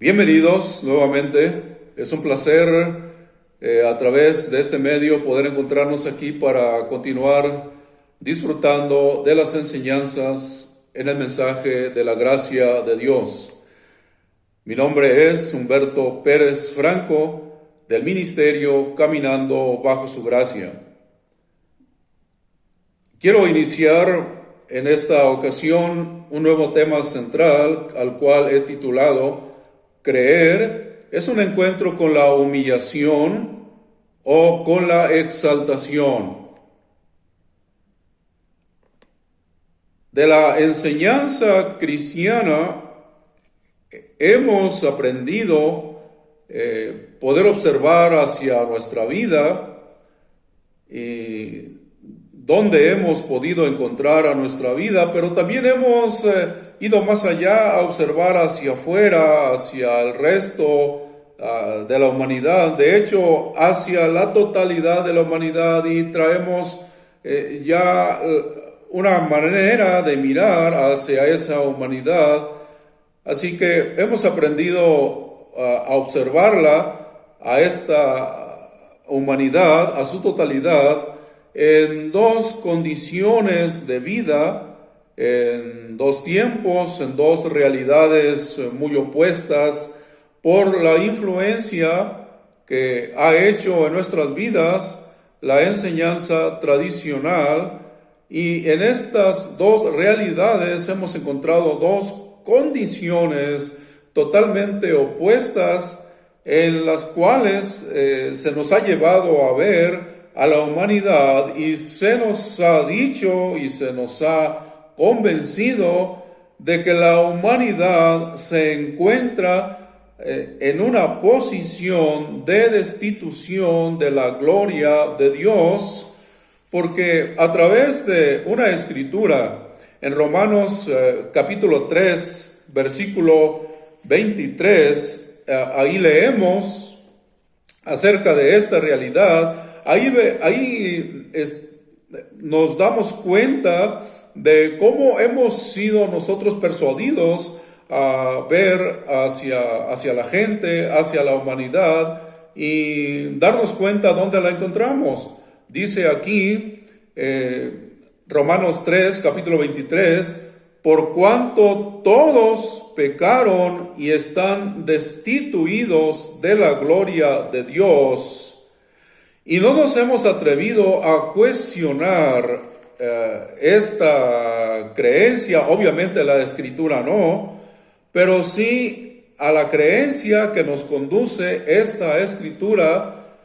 Bienvenidos nuevamente. Es un placer a través de este medio poder encontrarnos aquí para continuar disfrutando de las enseñanzas en el mensaje de la gracia de Dios. Mi nombre es Humberto Pérez Franco, del ministerio Caminando Bajo Su Gracia. Quiero iniciar en esta ocasión un nuevo tema central al cual he titulado Creer es un encuentro con la humillación o con la exaltación. De la enseñanza cristiana hemos aprendido poder observar hacia nuestra vida y donde hemos podido encontrar a nuestra vida, pero también hemos ido más allá a observar hacia afuera, hacia el resto de la humanidad, de hecho hacia la totalidad de la humanidad, y traemos ya una manera de mirar hacia esa humanidad. Así que hemos aprendido a observarla, a esta humanidad, a su totalidad, en dos condiciones de vida, en dos tiempos, en dos realidades muy opuestas, por la influencia que ha hecho en nuestras vidas la enseñanza tradicional. Y en estas dos realidades hemos encontrado dos condiciones totalmente opuestas en las cuales se nos ha llevado a ver a la humanidad, y se nos ha dicho y se nos ha convencido de que la humanidad se encuentra en una posición de destitución de la gloria de Dios, porque a través de una escritura en Romanos capítulo 3, versículo 23, ahí leemos acerca de esta realidad. Ahí nos damos cuenta de cómo hemos sido nosotros persuadidos a ver hacia la gente, hacia la humanidad, y darnos cuenta dónde la encontramos. Dice aquí, Romanos 3, capítulo 23, por cuanto todos pecaron y están destituidos de la gloria de Dios. Y no nos hemos atrevido a cuestionar esta creencia, obviamente la Escritura no, pero sí a la creencia que nos conduce esta Escritura,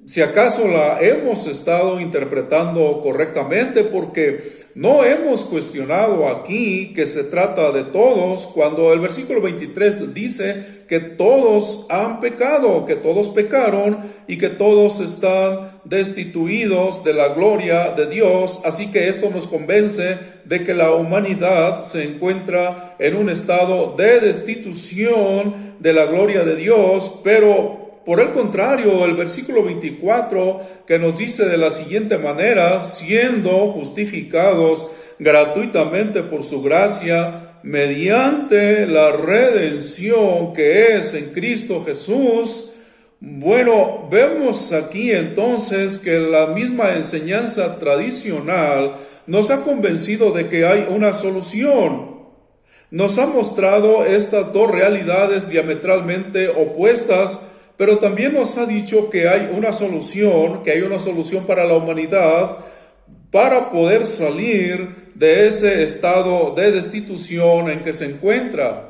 si acaso la hemos estado interpretando correctamente, porque no hemos cuestionado aquí que se trata de todos, cuando el versículo 23 dice que todos han pecado, que todos pecaron y que todos están destituidos de la gloria de Dios. Así que esto nos convence de que la humanidad se encuentra en un estado de destitución de la gloria de Dios, pero por el contrario, el versículo 24 que nos dice de la siguiente manera: siendo justificados gratuitamente por su gracia, mediante la redención que es en Cristo Jesús. Bueno, vemos aquí entonces que la misma enseñanza tradicional nos ha convencido de que hay una solución. Nos ha mostrado estas dos realidades diametralmente opuestas, pero también nos ha dicho que hay una solución para la humanidad, para poder salir de ese estado de destitución en que se encuentra.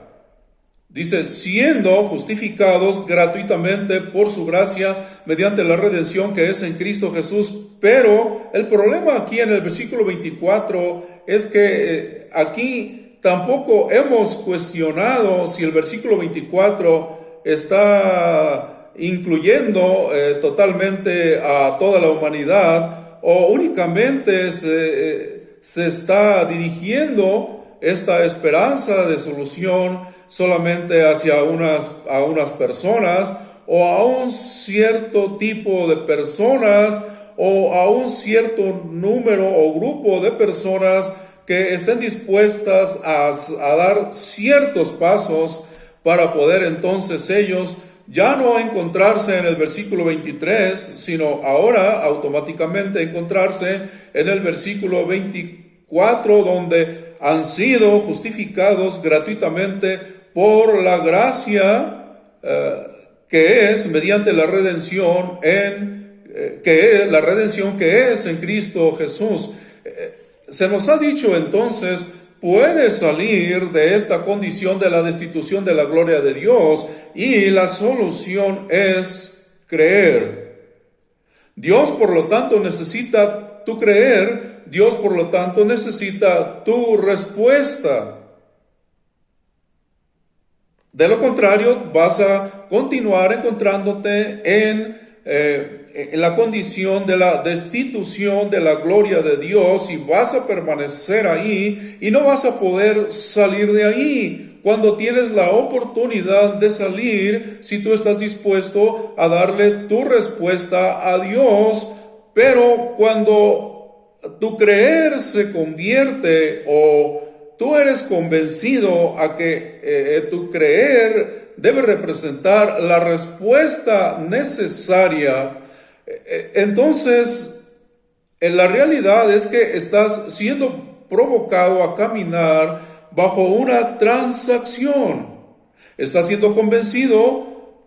Dice, siendo justificados gratuitamente por su gracia, mediante la redención que es en Cristo Jesús. Pero el problema aquí en el versículo 24 es que aquí tampoco hemos cuestionado si el versículo 24 está incluyendo totalmente a toda la humanidad, o únicamente se está dirigiendo esta esperanza de solución solamente hacia a unas personas, o a un cierto tipo de personas, o a un cierto número o grupo de personas que estén dispuestas a dar ciertos pasos para poder entonces ellos ya no encontrarse en el versículo 23, sino ahora automáticamente encontrarse en el versículo 24, donde han sido justificados gratuitamente por la gracia que es mediante la redención que es en Cristo Jesús. Se nos ha dicho entonces, puede salir de esta condición de la destitución de la gloria de Dios, y la solución es creer. Dios, por lo tanto, necesita tu creer. Dios, por lo tanto, necesita tu respuesta. De lo contrario, vas a continuar encontrándote en la condición de la destitución de la gloria de Dios, y vas a permanecer ahí y no vas a poder salir de ahí cuando tienes la oportunidad de salir, si tú estás dispuesto a darle tu respuesta a Dios. Pero cuando tu creer se convierte, o tú eres convencido a que tu creer debe representar la respuesta necesaria, entonces la realidad es que estás siendo provocado a caminar bajo una transacción. Estás siendo convencido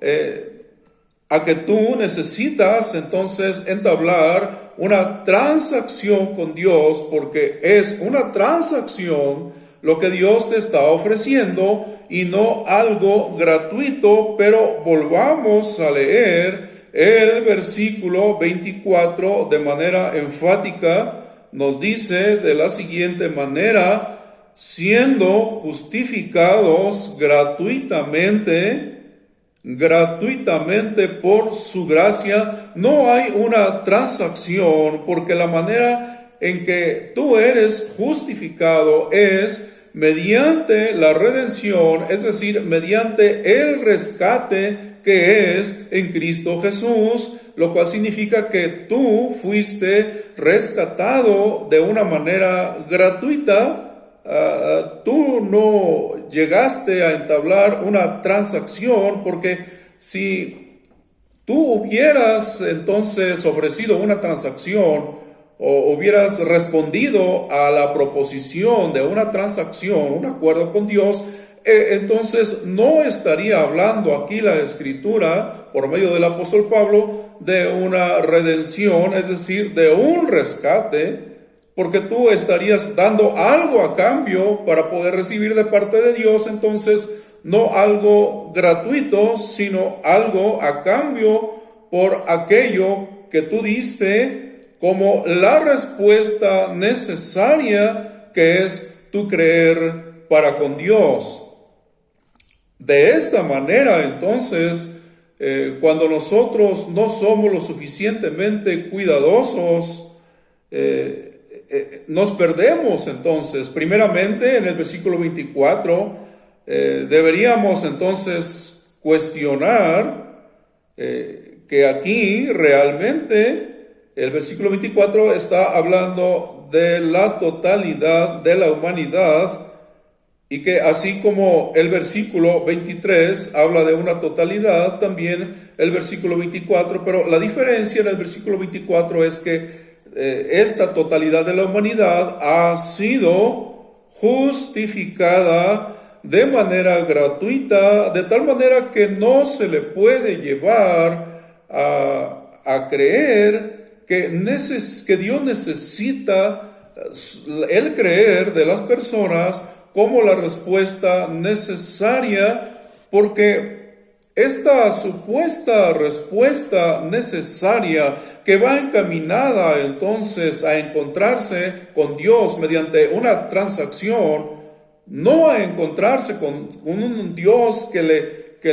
a que tú necesitas entonces entablar una transacción con Dios, porque es una transacción lo que Dios te está ofreciendo y no algo gratuito. Pero volvamos a leer el versículo 24 de manera enfática. Nos dice de la siguiente manera: siendo justificados gratuitamente por su gracia. No hay una transacción, porque la manera en que tú eres justificado es mediante la redención, es decir, mediante el rescate que es en Cristo Jesús, lo cual significa que tú fuiste rescatado de una manera gratuita. Tú no llegaste a entablar una transacción, porque si tú hubieras entonces ofrecido una transacción, o hubieras respondido a la proposición de una transacción, un acuerdo con Dios, entonces no estaría hablando aquí la Escritura, por medio del apóstol Pablo, de una redención, es decir, de un rescate, porque tú estarías dando algo a cambio para poder recibir de parte de Dios. Entonces, no algo gratuito, sino algo a cambio por aquello que tú diste como la respuesta necesaria, que es tu creer para con Dios. De esta manera, entonces, cuando nosotros no somos lo suficientemente cuidadosos, nos perdemos. Entonces, primeramente, en el versículo 24, deberíamos entonces cuestionar que aquí realmente el versículo 24 está hablando de la totalidad de la humanidad, y que así como el versículo 23 habla de una totalidad, también el versículo 24, pero la diferencia en el versículo 24 es que esta totalidad de la humanidad ha sido justificada de manera gratuita, de tal manera que no se le puede llevar a creer que Dios necesita el creer de las personas como la respuesta necesaria, porque esta supuesta respuesta necesaria, que va encaminada entonces a encontrarse con Dios mediante una transacción, no a encontrarse con un Dios que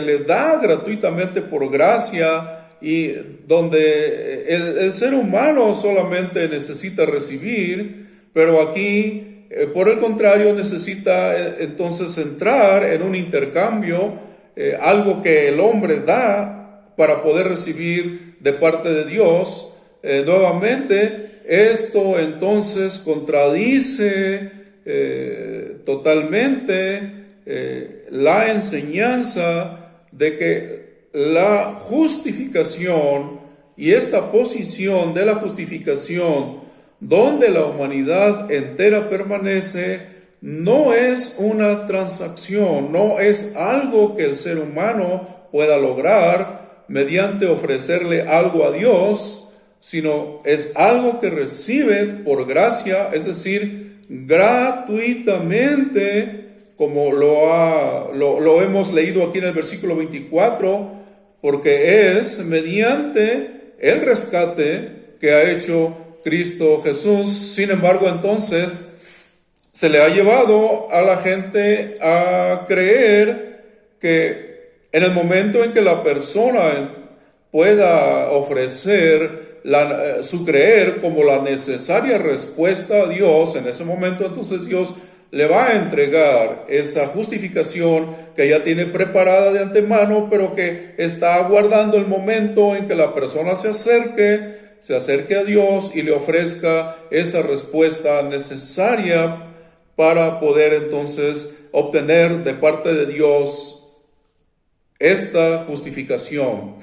le da gratuitamente por gracia, y donde el ser humano solamente necesita recibir, pero aquí, por el contrario, necesita entonces entrar en un intercambio, algo que el hombre da para poder recibir de parte de Dios. Nuevamente, esto entonces contradice totalmente la enseñanza de que la justificación y esta posición de la justificación, donde la humanidad entera permanece, no es una transacción, no es algo que el ser humano pueda lograr mediante ofrecerle algo a Dios, sino es algo que recibe por gracia, es decir, gratuitamente, como lo hemos leído aquí en el versículo 24, porque es mediante el rescate que ha hecho Cristo Jesús. Sin embargo, entonces, se le ha llevado a la gente a creer que en el momento en que la persona pueda ofrecer su creer como la necesaria respuesta a Dios, en ese momento entonces Dios le va a entregar esa justificación que ya tiene preparada de antemano, pero que está aguardando el momento en que la persona se acerque a Dios y le ofrezca esa respuesta necesaria para poder entonces obtener de parte de Dios esta justificación.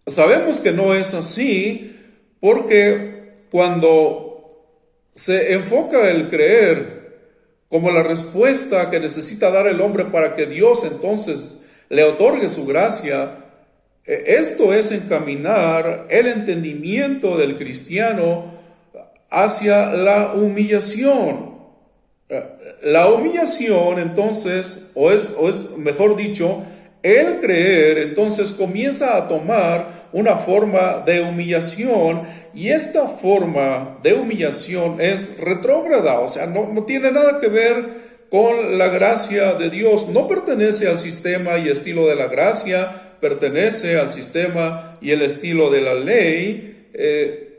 Sabemos que no es así porque cuando se enfoca el creer como la respuesta que necesita dar el hombre para que Dios entonces le otorgue su gracia, esto es encaminar el entendimiento del cristiano hacia la humillación. La humillación entonces, o es mejor dicho, el creer entonces comienza a tomar una forma de humillación, y esta forma de humillación es retrógrada, o sea, no tiene nada que ver con la gracia de Dios, no pertenece al sistema y estilo de la gracia, pertenece al sistema y el estilo de la ley.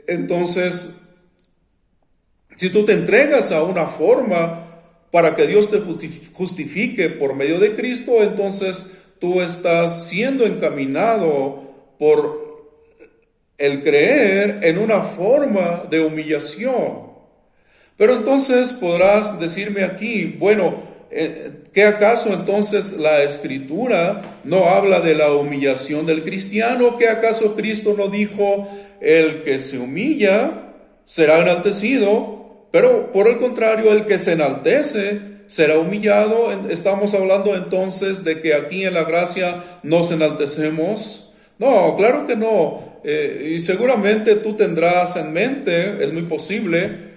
Entonces, si tú te entregas a una forma para que Dios te justifique por medio de Cristo, entonces tú estás siendo encaminado por el creer en una forma de humillación. Pero entonces podrás decirme aquí, bueno, ¿qué acaso entonces la Escritura no habla de la humillación del cristiano? ¿Qué acaso Cristo no dijo, el que se humilla será enaltecido? Pero por el contrario, el que se enaltece será humillado. Estamos hablando entonces de que aquí en la gracia nos enaltecemos. No, claro que no. Y seguramente tú tendrás en mente, es muy posible,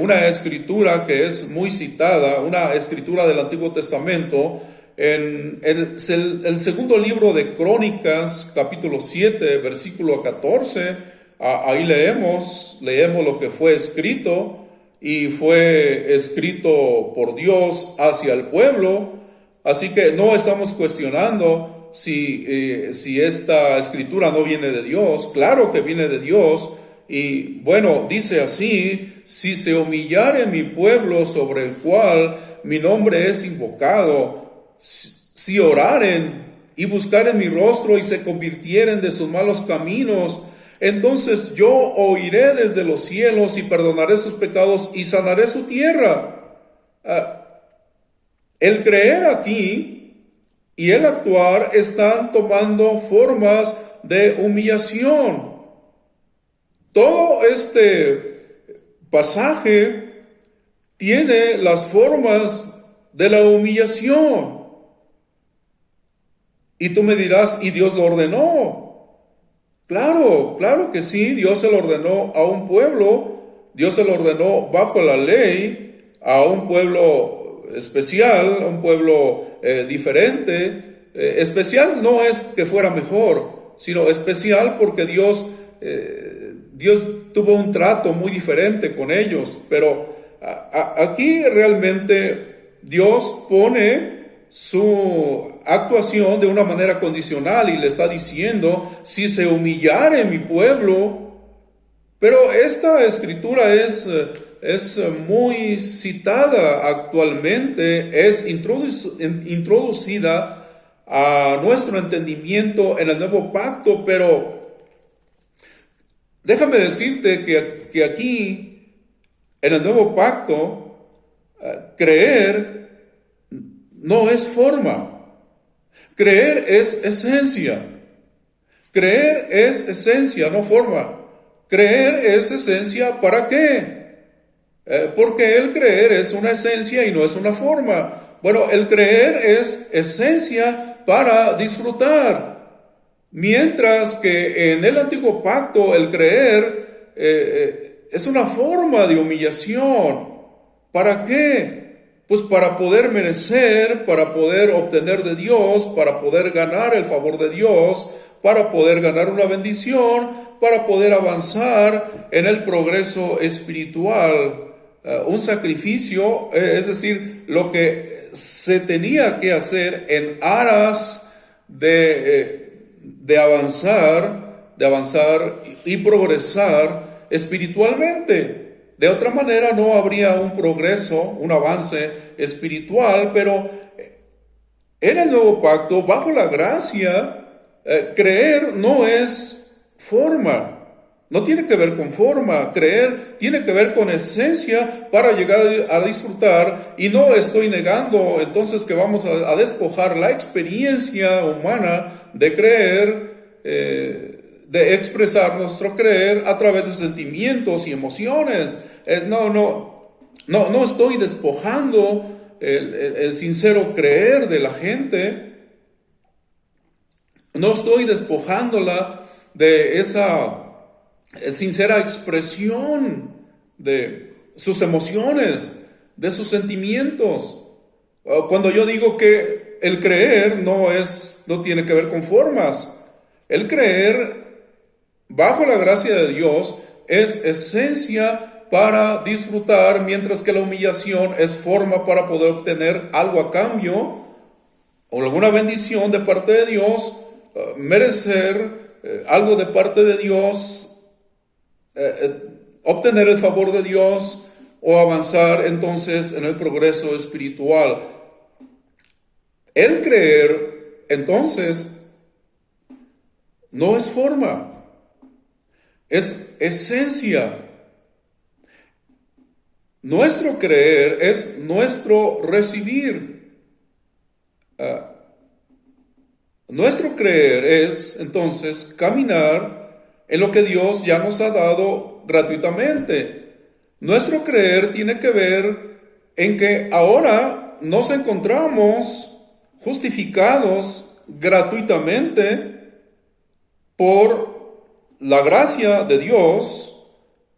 una escritura que es muy citada, una escritura del Antiguo Testamento, en el segundo libro de Crónicas, capítulo 7, versículo 14, ahí leemos lo que fue escrito, y fue escrito por Dios hacia el pueblo, así que no estamos cuestionando si esta escritura no viene de Dios. Claro que viene de Dios. Y bueno, dice así: si se humillare mi pueblo sobre el cual mi nombre es invocado, si oraren y buscaren mi rostro y se convirtieren de sus malos caminos, entonces yo oiré desde los cielos y perdonaré sus pecados y sanaré su tierra. El creer aquí y el actuar están tomando formas de humillación. Todo este pasaje tiene las formas de la humillación. Y tú me dirás, ¿y Dios lo ordenó? Claro que sí, Dios se lo ordenó a un pueblo, Dios se lo ordenó bajo la ley, a un pueblo especial, a un pueblo diferente. Especial no es que fuera mejor, sino especial porque Dios tuvo un trato muy diferente con ellos. Pero aquí realmente Dios pone su actuación de una manera condicional y le está diciendo: si se humillare mi pueblo. Pero esta escritura es muy citada actualmente, es introducida a nuestro entendimiento en el nuevo pacto, pero déjame decirte que aquí en el nuevo pacto creer no es forma. Creer es esencia. Creer es esencia, no forma. Creer es esencia, ¿para qué? Porque el creer es una esencia y no es una forma. Bueno, el creer es esencia para disfrutar. Mientras que en el antiguo pacto el creer es una forma de humillación. ¿Para qué? Pues para poder merecer, para poder obtener de Dios, para poder ganar el favor de Dios, para poder ganar una bendición, para poder avanzar en el progreso espiritual. Un sacrificio, es decir, lo que se tenía que hacer en aras de avanzar y progresar espiritualmente. De otra manera no habría un progreso, un avance espiritual, pero en el nuevo pacto, bajo la gracia, creer no es forma. No tiene que ver con forma. Creer tiene que ver con esencia para llegar a disfrutar. Y no estoy negando entonces que vamos a despojar la experiencia humana de creer, de expresar nuestro creer a través de sentimientos y emociones. No estoy despojando el sincero creer de la gente. No estoy despojándola de esa sincera expresión de sus emociones, de sus sentimientos. Cuando yo digo que el creer no tiene que ver con formas, el creer bajo la gracia de Dios es esencia para disfrutar, mientras que la humillación es forma para poder obtener algo a cambio o alguna bendición de parte de Dios, merecer algo de parte de Dios, obtener el favor de Dios o avanzar entonces en el progreso espiritual. El creer entonces no es forma, es esencia. Nuestro creer es nuestro recibir. Nuestro creer es entonces caminar en lo que Dios ya nos ha dado gratuitamente. Nuestro creer tiene que ver en que ahora nos encontramos justificados gratuitamente por la gracia de Dios,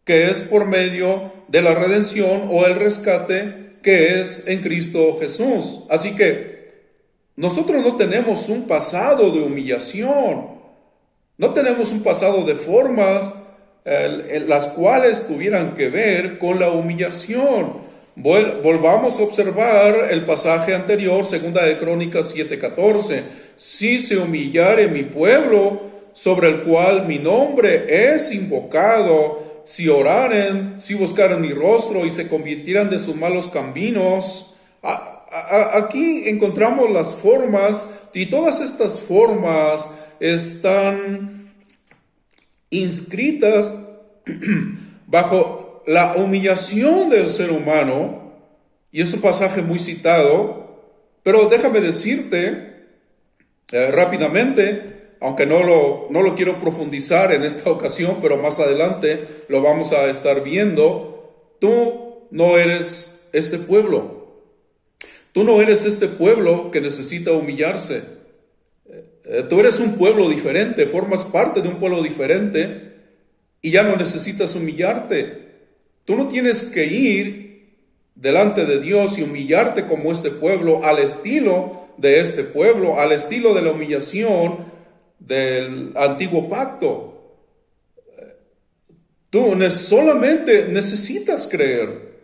que es por medio de la redención o el rescate que es en Cristo Jesús. Así que nosotros no tenemos un pasado de humillación, no tenemos un pasado de formas las cuales tuvieran que ver con la humillación. Volvamos a observar el pasaje anterior, 2 de Crónicas 7:14. Si se humillare mi pueblo, sobre el cual mi nombre es invocado, si oraren, si buscaren mi rostro y se convirtieran de sus malos caminos. Aquí encontramos las formas, y todas estas formas están inscritas bajo la humillación del ser humano, y es un pasaje muy citado, pero déjame decirte rápidamente, aunque no lo quiero profundizar en esta ocasión, pero más adelante lo vamos a estar viendo. Tú no eres este pueblo. Tú no eres este pueblo que necesita humillarse. Tú eres un pueblo diferente, formas parte de un pueblo diferente y ya no necesitas humillarte. Tú no tienes que ir delante de Dios y humillarte como este pueblo, al estilo de este pueblo, al estilo de la humillación del antiguo pacto. Tú solamente necesitas creer.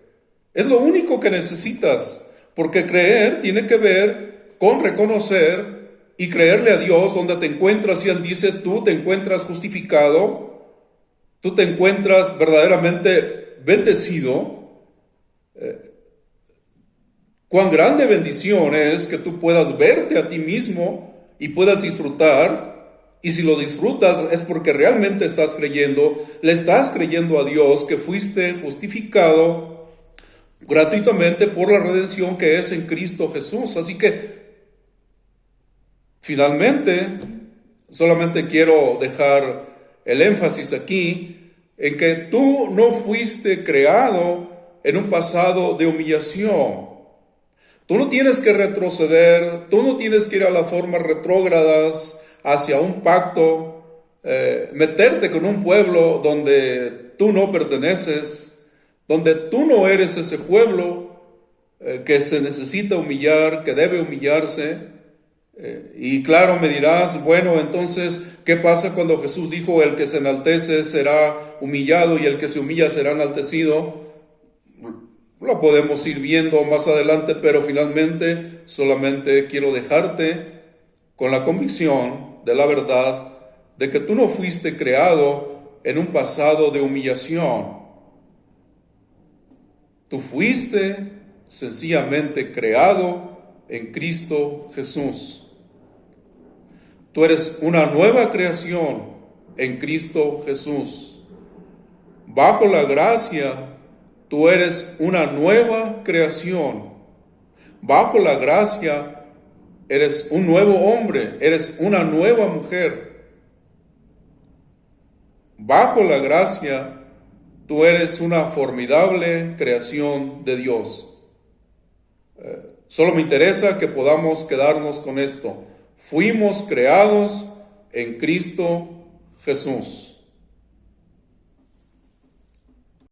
Es lo único que necesitas, porque creer tiene que ver con reconocer y creerle a Dios donde te encuentras, y Él dice, tú te encuentras justificado, tú te encuentras verdaderamente bendecido. Cuán grande bendición es que tú puedas verte a ti mismo y puedas disfrutar. Y si lo disfrutas es porque realmente estás creyendo, le estás creyendo a Dios que fuiste justificado gratuitamente por la redención que es en Cristo Jesús. Así que, finalmente, solamente quiero dejar el énfasis aquí en que tú no fuiste creado en un pasado de humillación. Tú no tienes que retroceder, tú no tienes que ir a las formas retrógradas hacia un pacto, meterte con un pueblo donde tú no perteneces, donde tú no eres ese pueblo que se necesita humillar, que debe humillarse. Y claro, me dirás, bueno, entonces, ¿qué pasa cuando Jesús dijo, el que se enaltece será humillado y el que se humilla será enaltecido? Lo podemos ir viendo más adelante, pero finalmente solamente quiero dejarte con la convicción de la verdad de que tú no fuiste creado en un pasado de humillación. Tú fuiste sencillamente creado en Cristo Jesús. Tú eres una nueva creación en Cristo Jesús. Bajo la gracia, tú eres una nueva creación. Bajo la gracia, eres un nuevo hombre, eres una nueva mujer. Bajo la gracia, tú eres una formidable creación de Dios. Solo me interesa que podamos quedarnos con esto. Fuimos creados en Cristo Jesús.